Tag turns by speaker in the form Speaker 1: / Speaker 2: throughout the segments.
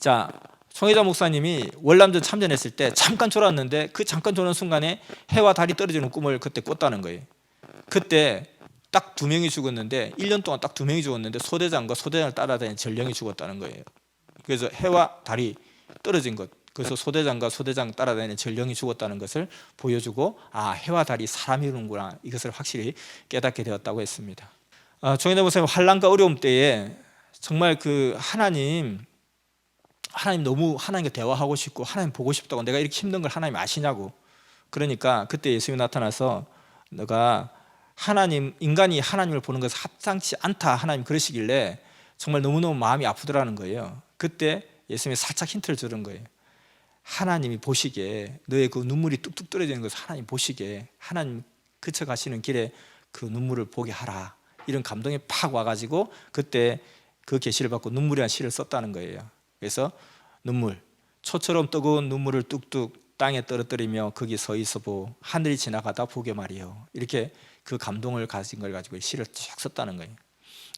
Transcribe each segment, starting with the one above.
Speaker 1: 자, 송혜자 목사님이 월남전 참전했을 때 잠깐 졸았는데 그 잠깐 조는 순간에 해와 달이 떨어지는 꿈을 그때 꿨다는 거예요. 그때 딱 2명이 죽었는데 1년 동안 딱 2명이 죽었는데 소대장과 소대장을 따라다니는 전령이 죽었다는 거예요. 그래서 해와 달이 떨어진 것, 그래서 소대장과 소대장 따라다니는 전령이 죽었다는 것을 보여주고 해와 달이 사람이는구나, 이것을 확실히 깨닫게 되었다고 했습니다. 송혜자 목사님 환난과 어려움 때에 정말 그 하나님 너무 하나님과 대화하고 싶고 하나님 보고 싶다고, 내가 이렇게 힘든 걸 하나님 아시냐고. 그러니까 그때 예수님이 나타나서 너가 인간이 하나님을 보는 것은 합당치 않다, 하나님 그러시길래 정말 너무너무 마음이 아프더라는 거예요. 그때 예수님이 살짝 힌트를 주는 거예요. 하나님이 보시기에 너의 그 눈물이 뚝뚝 떨어지는 것을 하나님 보시기에 하나님 그쳐가시는 길에 그 눈물을 보게 하라, 이런 감동이 팍 와가지고 그때 그 계시를 받고 눈물이라는 시를 썼다는 거예요. 그래서 눈물, 초처럼 뜨거운 눈물을 뚝뚝 땅에 떨어뜨리며 거기 서 있어 보 하늘이 지나가다 보게 말이요, 이렇게 그 감동을 가진 걸 가지고 시를 쭉 썼다는 거예요.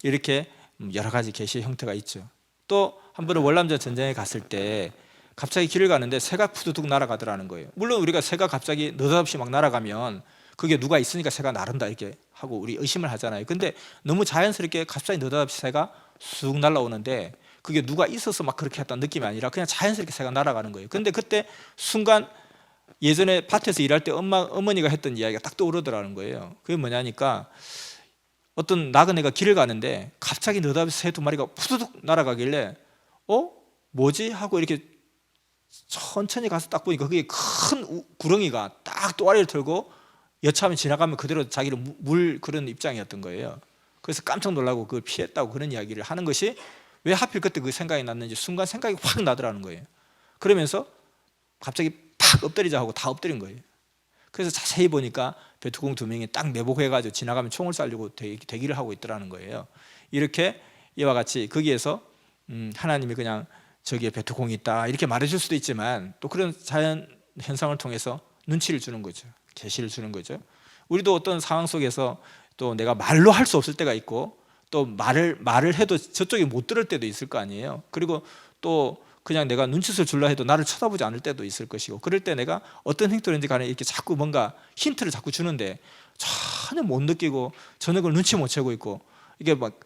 Speaker 1: 이렇게 여러 가지 계시의 형태가 있죠. 또 한 번은 월남전 전쟁에 갔을 때 갑자기 길을 가는데 새가 푸드득 날아가더라는 거예요. 물론 우리가 새가 갑자기 느닷없이 막 날아가면 그게 누가 있으니까 새가 나른다 이렇게 하고 우리 의심을 하잖아요. 근데 너무 자연스럽게 갑자기 느닷없이 새가 쑥 날아오는데 그게 누가 있어서 막 그렇게 했다는 느낌이 아니라 그냥 자연스럽게 새가 날아가는 거예요. 근데 그때 순간 예전에 밭에서 일할 때 어머니가 했던 이야기가 딱 떠오르더라는 거예요. 그게 뭐냐니까 어떤 나그네가 길을 가는데 갑자기 느닷없이 새 2마리가 푸드득 날아가길래 뭐지? 하고 이렇게 천천히 가서 딱 보니까 그게 큰 구렁이가 딱 또아리를 털고 여차하면 지나가면 그대로 자기를 물 그런 입장이었던 거예요. 그래서 깜짝 놀라고 그걸 피했다고 그런 이야기를 하는 것이 왜 하필 그때 그 생각이 났는지 순간 생각이 확 나더라는 거예요. 그러면서 갑자기 팍 엎드리자 하고 다 엎드린 거예요. 그래서 자세히 보니까 베트콩 2명이 딱 내복해가지고 지나가면 총을 쏴려고 대기를 하고 있더라는 거예요. 이렇게 이와 같이 거기에서 하나님이 그냥 저기에 베트콩이 있다 이렇게 말해줄 수도 있지만 또 그런 자연 현상을 통해서 눈치를 주는 거죠. 계시를 주는 거죠. 우리도 어떤 상황 속에서 또 내가 말로 할 수 없을 때가 있고 또 말을 해도 저쪽이 못 들을 때도 있을 거 아니에요. 그리고 또 그냥 내가 눈짓을 줄라 해도 나를 쳐다보지 않을 때도 있을 것이고, 그럴 때 내가 어떤 행동인지 간에 이렇게 자꾸 뭔가 힌트를 자꾸 주는데 전혀 못 느끼고 전혀 그걸 눈치 못 채고 있고, 이게 막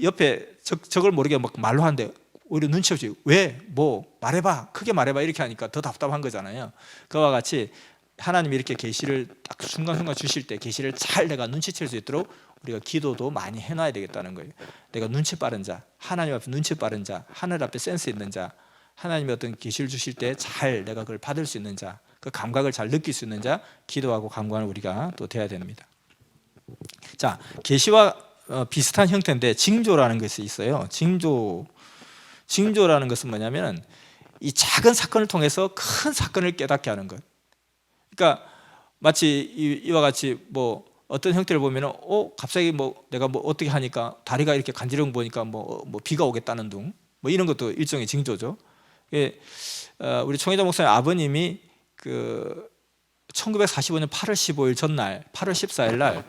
Speaker 1: 옆에 저걸 모르게 막 말로 하는데 오히려 눈치 없이 왜? 뭐? 말해봐, 크게 말해봐 이렇게 하니까 더 답답한 거잖아요. 그와 같이 하나님이 이렇게 계시를 딱 순간순간 주실 때 계시를 잘 내가 눈치챌 수 있도록 우리가 기도도 많이 해놔야 되겠다는 거예요. 내가 눈치 빠른 자, 하나님 앞에 눈치 빠른 자, 하늘 앞에 센스 있는 자, 하나님이 어떤 계시를 주실 때 잘 내가 그걸 받을 수 있는 자, 그 감각을 잘 느낄 수 있는 자, 기도하고 간구하는 우리가 또 돼야 됩니다. 자, 계시와 비슷한 형태인데 징조라는 것이 있어요. 징조라는 것은 뭐냐면 이 작은 사건을 통해서 큰 사건을 깨닫게 하는 것. 그러니까 마치 이와 같이 뭐 어떤 형태를 보면은 갑자기 뭐 내가 뭐 어떻게 하니까 다리가 이렇게 간지러운 보니까 뭐 비가 오겠다는 둥, 뭐 이런 것도 일종의 징조죠. 우리 총회장 목사님 아버님이 그 1945년 8월 15일 전날 8월 14일 날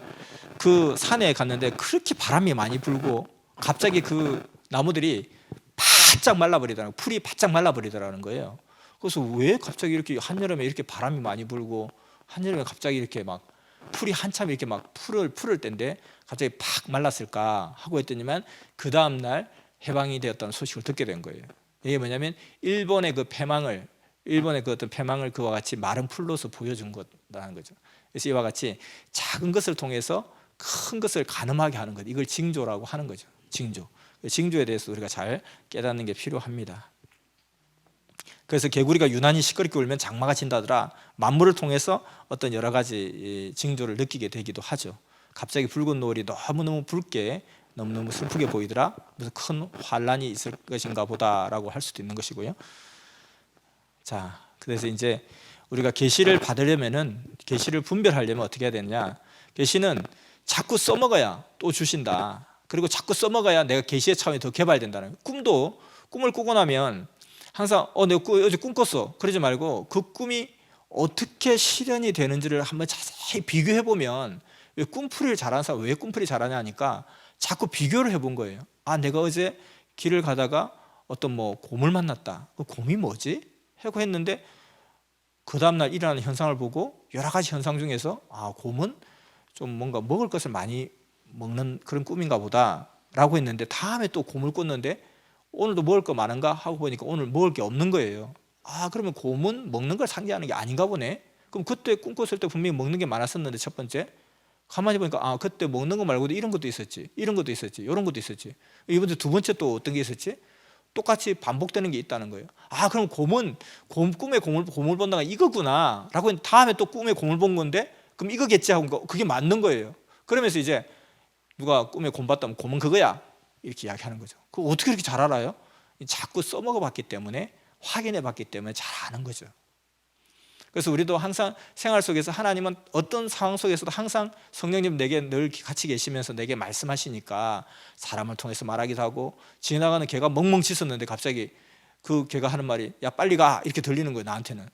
Speaker 1: 그 산에 갔는데 그렇게 바람이 많이 불고 갑자기 그 나무들이 바짝 말라버리더라고요. 풀이 바짝 말라버리더라는 거예요. 그래서 왜 갑자기 이렇게 한여름에 이렇게 바람이 많이 불고 한여름에 갑자기 이렇게 막 풀이 한참 이렇게 막 풀을 때인데 갑자기 팍 말랐을까 하고 했더니만 그 다음날 해방이 되었다는 소식을 듣게 된 거예요. 이게 뭐냐면 일본의 그 어떤 패망을 그와 같이 마른 풀로서 보여준 거라는 거죠. 그래서 이와 같이 작은 것을 통해서 큰 것을 가늠하게 하는 것, 이걸 징조라고 하는 거죠. 징조에 대해서 우리가 잘 깨닫는 게 필요합니다. 그래서 개구리가 유난히 시끄럽게 울면 장마가 진다더라. 만물을 통해서 어떤 여러 가지 징조를 느끼게 되기도 하죠. 갑자기 붉은 노을이 너무너무 붉게 너무너무 슬프게 보이더라. 무슨 큰 환란이 있을 것인가 보다라고 할 수도 있는 것이고요. 자, 그래서 이제 우리가 계시를 받으려면은, 계시를 분별하려면 어떻게 해야 되느냐? 계시는 자꾸 써먹어야 또 주신다. 그리고 자꾸 써먹어야 내가 계시의 차원이 더 개발된다는 거예요. 꿈을 꾸고 나면 항상 내가 어제 꿈 꿨어 그러지 말고 그 꿈이 어떻게 실현이 되는지를 한번 자세히 비교해 보면, 왜 꿈풀이를 잘하는 사람 왜 꿈풀이 잘하냐 하니까 자꾸 비교를 해본 거예요. 내가 어제 길을 가다가 어떤 뭐 곰을 만났다. 그 곰이 뭐지? 하고 했는데 그 다음날 일어나는 현상을 보고 여러 가지 현상 중에서 곰은 좀 뭔가 먹을 것을 많이 먹는 그런 꿈인가 보다 라고 했는데, 다음에 또 곰을 꿨는데 오늘도 먹을 거 많은가 하고 보니까 오늘 먹을 게 없는 거예요. 그러면 곰은 먹는 걸 상징하는 게 아닌가 보네. 그럼 그때 꿈 꿨을 때 분명히 먹는 게 많았었는데, 첫 번째 가만히 보니까 그때 먹는 거 말고도 이런 것도 있었지, 이런 것도 있었지, 이런 것도 있었지. 이번에 두 번째 또 어떤 게 있었지? 똑같이 반복되는 게 있다는 거예요. 그럼 곰은 꿈에 곰을 본다가 이거구나 라고 했는데, 다음에 또 꿈에 곰을 본 건데 그럼 이거겠지 하고 그게 맞는 거예요. 그러면서 이제 누가 꿈에 곰 봤다면 곰은 그거야 이렇게 이야기하는 거죠. 그거 어떻게 그렇게 잘 알아요? 자꾸 써먹어 봤기 때문에, 확인해 봤기 때문에 잘 아는 거죠. 그래서 우리도 항상 생활 속에서 하나님은 어떤 상황 속에서도 항상 성령님 내게 늘 같이 계시면서 내게 말씀하시니까 사람을 통해서 말하기도 하고, 지나가는 개가 멍멍 짖었는데 갑자기 그 개가 하는 말이 야 빨리 가 이렇게 들리는 거예요. 나한테는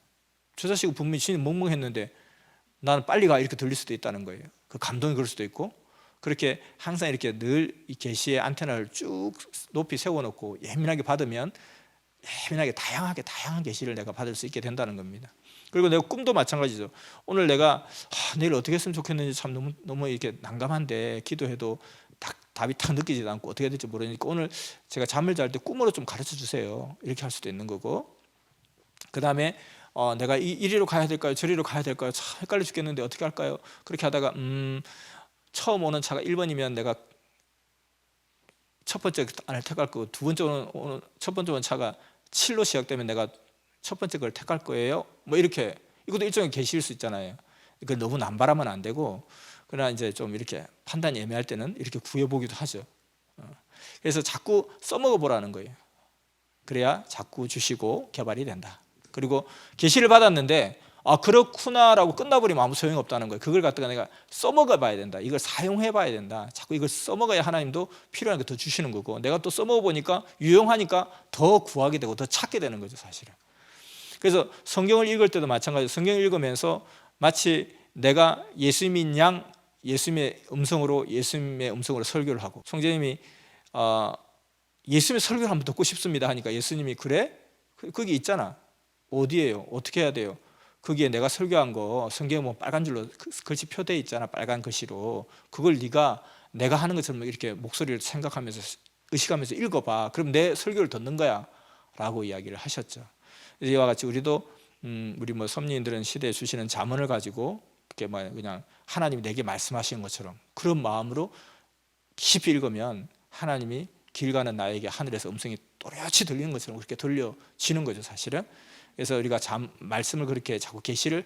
Speaker 1: 저 자식은 분명히 진이 멍멍했는데 나는 빨리 가 이렇게 들릴 수도 있다는 거예요. 그 감동이 그럴 수도 있고, 그렇게 항상 이렇게 늘 이 계시의 안테나를 쭉 높이 세워놓고 예민하게 받으면 예민하게 다양한 계시를 내가 받을 수 있게 된다는 겁니다. 그리고 내가 꿈도 마찬가지죠. 오늘 내가 내일 어떻게 했으면 좋겠는지 참 너무 이렇게 난감한데 기도해도 답이 딱 느끼지도 않고 어떻게 해야 될지 모르니까 오늘 제가 잠을 잘 때 꿈으로 좀 가르쳐 주세요 이렇게 할 수도 있는 거고, 그 다음에 내가 이리로 가야 될까요 저리로 가야 될까요 참 헷갈려 죽겠는데 어떻게 할까요? 그렇게 하다가 처음 오는 차가 1번이면 내가 첫 번째 안을 택할 거고, 첫 번째 오는 차가 7로 시작되면 내가 첫 번째 걸 택할 거예요. 뭐 이렇게, 이것도 일종의 계시일 수 있잖아요. 그걸 너무 남발하면 안 되고, 그러나 이제 좀 이렇게 판단이 애매할 때는 이렇게 구해보기도 하죠. 그래서 자꾸 써먹어 보라는 거예요. 그래야 자꾸 주시고 개발이 된다. 그리고 계시를 받았는데 그렇구나라고 끝나버리면 아무 소용이 없다는 거예요. 그걸 갖다가 내가 써먹어 봐야 된다. 이걸 사용해 봐야 된다. 자꾸 이걸 써먹어야 하나님도 필요한 거 더 주시는 거고, 내가 또 써먹어 보니까 유용하니까 더 구하게 되고 더 찾게 되는 거죠, 사실은. 그래서 성경을 읽을 때도 마찬가지로 성경을 읽으면서 마치 내가 예수님인 양 예수님의 음성으로 설교를 하고, 성재님이 예수님의 설교를 한번 듣고 싶습니다 하니까 예수님이 그래? 거기 있잖아. 어디예요? 어떻게 해야 돼요? 거기에 내가 설교한 거 성경에 뭐 빨간 줄로 글씨 표돼 있잖아, 빨간 글씨로. 그걸 내가 하는 것처럼 이렇게 목소리를 생각하면서 의식하면서 읽어봐. 그럼 내 설교를 듣는 거야 라고 이야기를 하셨죠. 이와 같이 우리도 우리 뭐 섭리인들은 시대에 주시는 잠언을 가지고 이렇게 그냥 하나님이 내게 말씀하시는 것처럼 그런 마음으로 깊이 읽으면 하나님이 길 가는 나에게 하늘에서 음성이 또렷이 들리는 것처럼 그렇게 들려지는 거죠, 사실은. 그래서 우리가 말씀을 그렇게 자꾸 계시를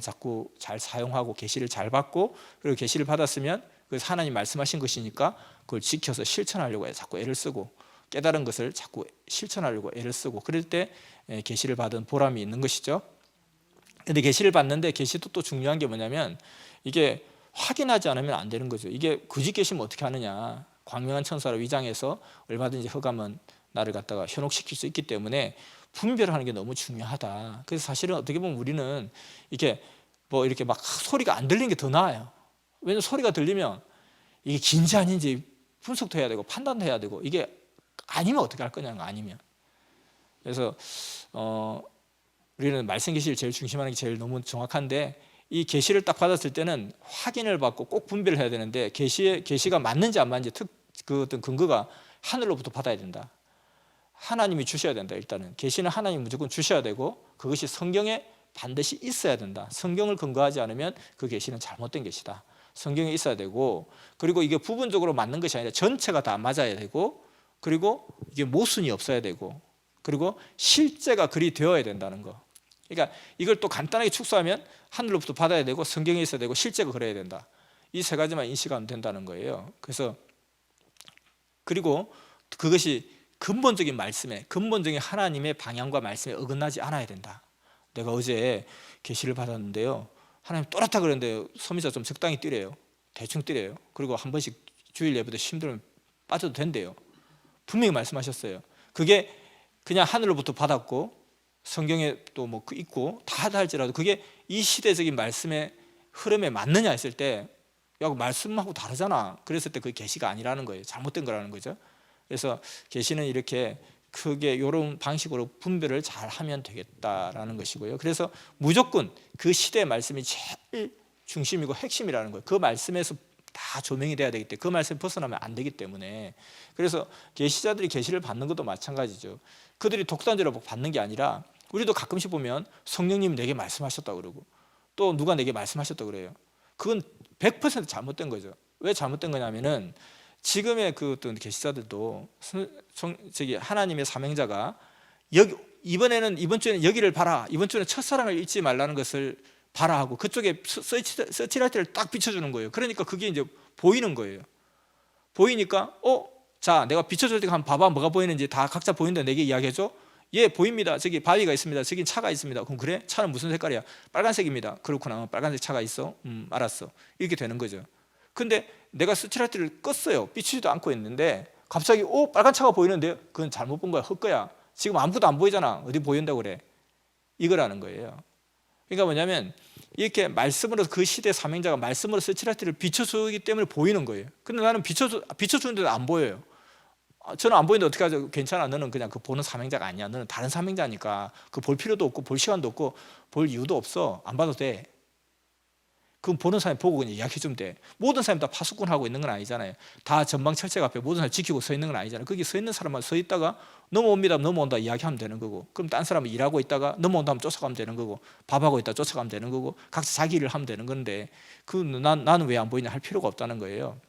Speaker 1: 자꾸 잘 사용하고 계시를 잘 받고, 그리고 계시를 받았으면 그 하나님 말씀하신 것이니까 그걸 지켜서 실천하려고 자꾸 애를 쓰고, 깨달은 것을 자꾸 실천하려고 애를 쓰고, 그럴 때 계시를 받은 보람이 있는 것이죠. 근데 계시를 받는데 계시도 또 중요한 게 뭐냐면 이게 확인하지 않으면 안 되는 거죠. 이게 거짓 계시면 어떻게 하느냐. 광명한 천사로 위장해서 얼마든지 흑암은 나를 갖다가 현혹시킬 수 있기 때문에 분별하는 게 너무 중요하다. 그래서 사실은 어떻게 보면 우리는 이렇게 막 소리가 안 들리는 게 더 나아요. 왜냐하면 소리가 들리면 이게 긴지 아닌지 분석도 해야 되고 판단도 해야 되고, 이게 아니면 어떻게 할 거냐는 거 아니면. 그래서 우리는 말씀 계시를 제일 중심하는 게 제일 너무 정확한데, 이 계시를 딱 받았을 때는 확인을 받고 꼭 분별을 해야 되는데, 계시가 맞는지 안 맞는지 그 어떤 근거가 하늘로부터 받아야 된다. 하나님이 주셔야 된다. 일단은 계시는 하나님이 무조건 주셔야 되고, 그것이 성경에 반드시 있어야 된다. 성경을 근거하지 않으면 그 계시는 잘못된 계시다. 성경에 있어야 되고, 그리고 이게 부분적으로 맞는 것이 아니라 전체가 다 맞아야 되고, 그리고 이게 모순이 없어야 되고, 그리고 실제가 그리 되어야 된다는 거. 그러니까 이걸 또 간단하게 축소하면 하늘로부터 받아야 되고, 성경에 있어야 되고, 실제가 그래야 된다. 이 세 가지만 인식하면 된다는 거예요. 그래서 그리고 그것이 근본적인 말씀에, 근본적인 하나님의 방향과 말씀에 어긋나지 않아야 된다. 내가 어제 계시를 받았는데요, 하나님 또렷하다 그러는데 소미자 좀 적당히 뛰래요. 대충 뛰래요. 그리고 한 번씩 주일 예배 때 힘들면 빠져도 된대요. 분명히 말씀하셨어요. 그게 그냥 하늘로부터 받았고 성경에 또 뭐 있고 다 하다 할지라도 그게 이 시대적인 말씀의 흐름에 맞느냐 했을 때, 야, 말씀하고 다르잖아. 그랬을 때 그게 계시가 아니라는 거예요. 잘못된 거라는 거죠. 그래서 계시는 이렇게 크게 이런 방식으로 분별을 잘 하면 되겠다라는 것이고요. 그래서 무조건 그 시대의 말씀이 제일 중심이고 핵심이라는 거예요. 그 말씀에서 다 조명이 돼야 되기 때문에 그 말씀에 벗어나면 안 되기 때문에. 그래서 계시자들이 계시를 받는 것도 마찬가지죠. 그들이 독단적으로 받는 게 아니라 우리도 가끔씩 보면 성령님 내게 말씀하셨다고 그러고 또 누가 내게 말씀하셨다고 그래요. 그건 100% 잘못된 거죠. 왜 잘못된 거냐면은 지금의 그 어떤 계시자들도 하나님의 사명자가 이번 주에는 여기를 봐라, 이번 주에는 첫사랑을 잊지 말라는 것을 봐라 하고 그쪽에 서치라이트를 딱 비춰주는 거예요. 그러니까 그게 이제 보이는 거예요. 보이니까 자 내가 비춰줄 때 한번 봐봐, 뭐가 보이는지 다 각자 보이는데 내게 이야기해줘. 예, 보입니다. 저기 바위가 있습니다. 저기 차가 있습니다. 그럼 그래? 차는 무슨 색깔이야? 빨간색입니다. 그렇구나. 빨간색 차가 있어? 알았어. 이렇게 되는 거죠. 근데 내가 스트라이트를 껐어요. 비추지도 않고 있는데 갑자기 빨간 차가 보이는데 그건 잘못 본 거야. 헛거야. 지금 아무것도 안 보이잖아. 어디 보인다고 그래? 이거라는 거예요. 그러니까 뭐냐면 이렇게 말씀으로 그 시대 사명자가 말씀으로 스트라이트를 비춰주기 때문에 보이는 거예요. 근데 나는 비춰주는데도 안 보여요. 저는 안 보이는데 어떻게 하죠? 괜찮아. 너는 그냥 그 보는 사명자가 아니야. 너는 다른 사명자니까 그 볼 필요도 없고 볼 시간도 없고 볼 이유도 없어. 안 봐도 돼. 그럼 보는 사람이 보고 그냥 이야기해 주면 돼. 모든 사람이 다 파수꾼하고 있는 건 아니잖아요. 다 전방철책 앞에 모든 사람이 지키고 서 있는 건 아니잖아요. 거기 서 있는 사람만 서 있다가 넘어옵니다. 넘어온다 이야기하면 되는 거고, 그럼 딴 사람은 일하고 있다가 넘어온다 하면 쫓아가면 되는 거고, 밥하고 있다 쫓아가면 되는 거고, 각자 자기 일을 하면 되는 건데 나는 왜 안 보이냐 할 필요가 없다는 거예요.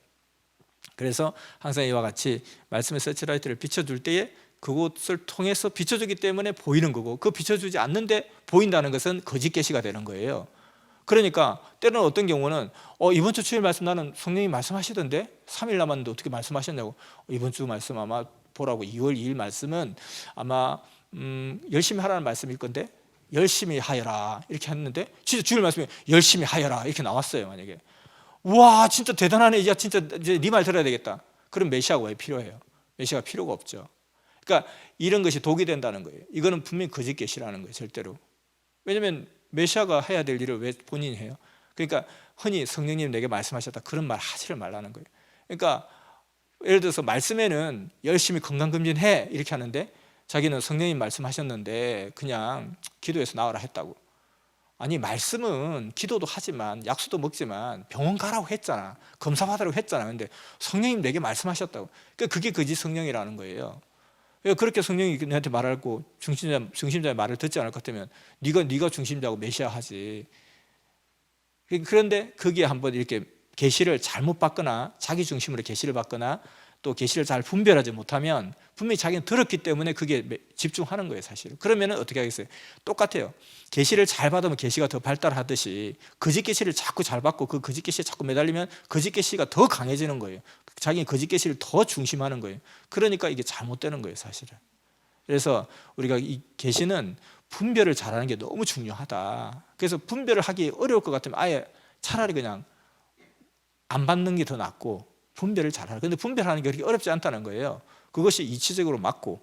Speaker 1: 그래서 항상 이와 같이 말씀의 서치라이트를 비춰줄 때에 그것을 통해서 비춰주기 때문에 보이는 거고, 그 비춰주지 않는데 보인다는 것은 거짓 계시가 되는 거예요. 그러니까 때로는 어떤 경우는 이번 주 주일 말씀 나는 성령님 말씀하시던데 3일 남았는데 어떻게 말씀하셨냐고. 이번 주 말씀 아마 보라고 2월 2일 말씀은 아마 열심히 하라는 말씀일 건데 열심히 하여라 이렇게 했는데 진짜 주일 말씀에 열심히 하여라 이렇게 나왔어요. 만약에 와 진짜 대단하네. 야 진짜 이제 네 말 들어야 되겠다. 그럼 메시아가 왜 필요해요? 메시아가 필요가 없죠. 그러니까 이런 것이 독이 된다는 거예요. 이거는 분명히 거짓 계시라는 거예요. 절대로. 왜냐하면 메시아가 해야 될 일을 왜 본인이 해요? 그러니까 흔히 성령님 내게 말씀하셨다 그런 말 하지를 말라는 거예요. 그러니까 예를 들어서 말씀에는 열심히 건강검진해 이렇게 하는데 자기는 성령님 말씀하셨는데 그냥 기도해서 나으라 했다고. 아니 말씀은 기도도 하지만 약수도 먹지만 병원 가라고 했잖아. 검사 받으라고 했잖아. 근데 성령님 내게 말씀하셨다고. 그러니까 그게 거짓 성령이라는 거예요. 그렇게 성령이 내한테 말하고 중심자의 말을 듣지 않을 것 같으면 네가 중심자고 메시아 하지. 그런데 거기에 한번 이렇게 계시를 잘못 받거나 자기 중심으로 계시를 받거나 또 계시를 잘 분별하지 못하면 분명히 자기는 들었기 때문에 그게 집중하는 거예요. 사실. 그러면 어떻게 하겠어요? 똑같아요. 계시를 잘 받으면 계시가 더 발달하듯이 거짓 계시를 자꾸 잘 받고 그 거짓 계시에 자꾸 매달리면 거짓 계시가 더 강해지는 거예요. 자기는 거짓 계시를 더 중심하는 거예요. 그러니까 이게 잘못되는 거예요. 사실은. 그래서 우리가 이 계시는 분별을 잘하는 게 너무 중요하다. 그래서 분별을 하기 어려울 것 같으면 아예 차라리 그냥 안 받는 게 더 낫고 분별을 잘하라. 근데 분별하는 게 그렇게 어렵지 않다는 거예요. 그것이 이치적으로 맞고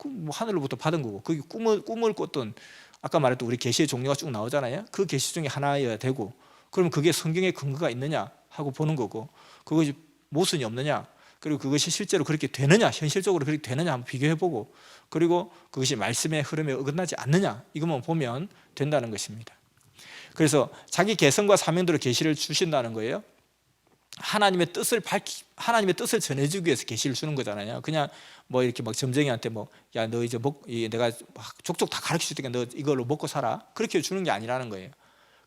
Speaker 1: 뭐 하늘로부터 받은 거고 그게 꿈을 꿨던 아까 말했던 우리 계시의 종류가 쭉 나오잖아요. 그 계시 중에 하나여야 되고 그러면 그게 성경에 근거가 있느냐 하고 보는 거고 그것이 모순이 없느냐 그리고 그것이 실제로 그렇게 되느냐 현실적으로 그렇게 되느냐 한번 비교해보고 그리고 그것이 말씀의 흐름에 어긋나지 않느냐 이것만 보면 된다는 것입니다. 그래서 자기 개성과 사명대로 계시를 주신다는 거예요. 하나님의 뜻을 전해주기 위해서 계시를 주는 거잖아요. 그냥 뭐 이렇게 막 점쟁이한테 야 너 이제 내가 족족 다 가르쳐 줄 테니까 너 이걸로 먹고 살아 그렇게 주는 게 아니라는 거예요.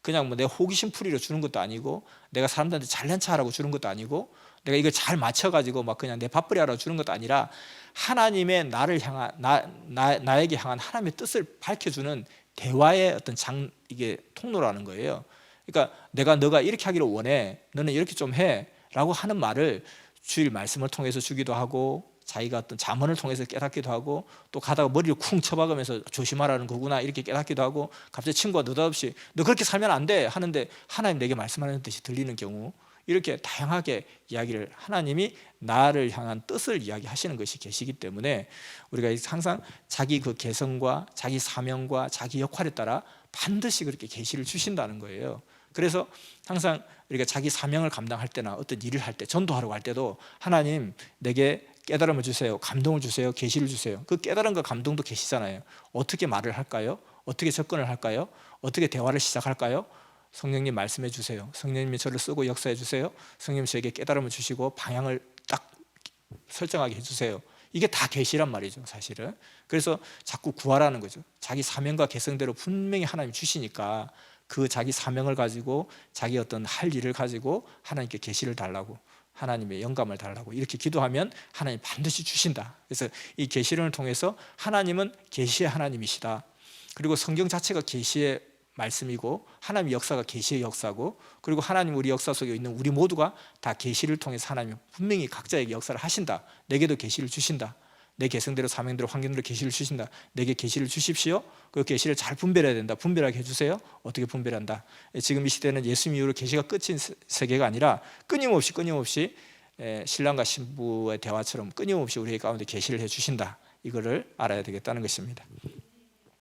Speaker 1: 그냥 뭐 내 호기심 풀이로 주는 것도 아니고 내가 사람들한테 잘난 척하라고 주는 것도 아니고 내가 이걸 잘 맞춰가지고 막 그냥 내 밥벌이 하라고 주는 것도 아니라 하나님의 나를 향한 나에게 향한 하나님의 뜻을 밝혀주는 대화의 어떤 이게 통로라는 거예요. 그러니까 너가 이렇게 하기를 원해. 너는 이렇게 좀 해. 라고 하는 말을 주일 말씀을 통해서 주기도 하고 자기가 어떤 잠언을 통해서 깨닫기도 하고 또 가다가 머리를 쿵 쳐박으면서 조심하라는 거구나 이렇게 깨닫기도 하고 갑자기 친구가 느닷없이 너 그렇게 살면 안 돼 하는데 하나님 내게 말씀하는 듯이 들리는 경우 이렇게 다양하게 이야기를 하나님이 나를 향한 뜻을 이야기하시는 것이 계시기 때문에 우리가 항상 자기 그 개성과 자기 사명과 자기 역할에 따라 반드시 그렇게 계시를 주신다는 거예요. 그래서 항상 우리가 자기 사명을 감당할 때나 어떤 일을 할 때 전도하려고 할 때도 하나님 내게 깨달음을 주세요. 감동을 주세요. 계시를 주세요. 그 깨달음과 감동도 계시잖아요. 어떻게 말을 할까요? 어떻게 접근을 할까요? 어떻게 대화를 시작할까요? 성령님 말씀해 주세요. 성령님이 저를 쓰고 역사해 주세요. 성령님 저에게 깨달음을 주시고 방향을 딱 설정하게 해주세요. 이게 다 계시란 말이죠, 사실은. 그래서 자꾸 구하라는 거죠. 자기 사명과 개성대로 분명히 하나님 주시니까 그 자기 사명을 가지고 자기 어떤 할 일을 가지고 하나님께 계시를 달라고, 하나님의 영감을 달라고 이렇게 기도하면 하나님 반드시 주신다. 그래서 이 계시론을 통해서 하나님은 계시의 하나님이시다. 그리고 성경 자체가 계시의 말씀이고 하나님의 역사가 계시의 역사고, 그리고 하나님 우리 역사 속에 있는 우리 모두가 다 계시를 통해서 하나님이 분명히 각자에게 역사를 하신다. 내게도 계시를 주신다. 내 개성대로 사명대로 환경대로 계시를 주신다. 내게 계시를 주십시오. 그 계시를 잘 분별해야 된다. 분별하게 해주세요. 어떻게 분별한다? 지금 이 시대는 예수님 이후로 계시가 끝인 세계가 아니라 끊임없이 신랑과 신부의 대화처럼 끊임없이 우리 가운데 계시를 해주신다. 이거를 알아야 되겠다는 것입니다.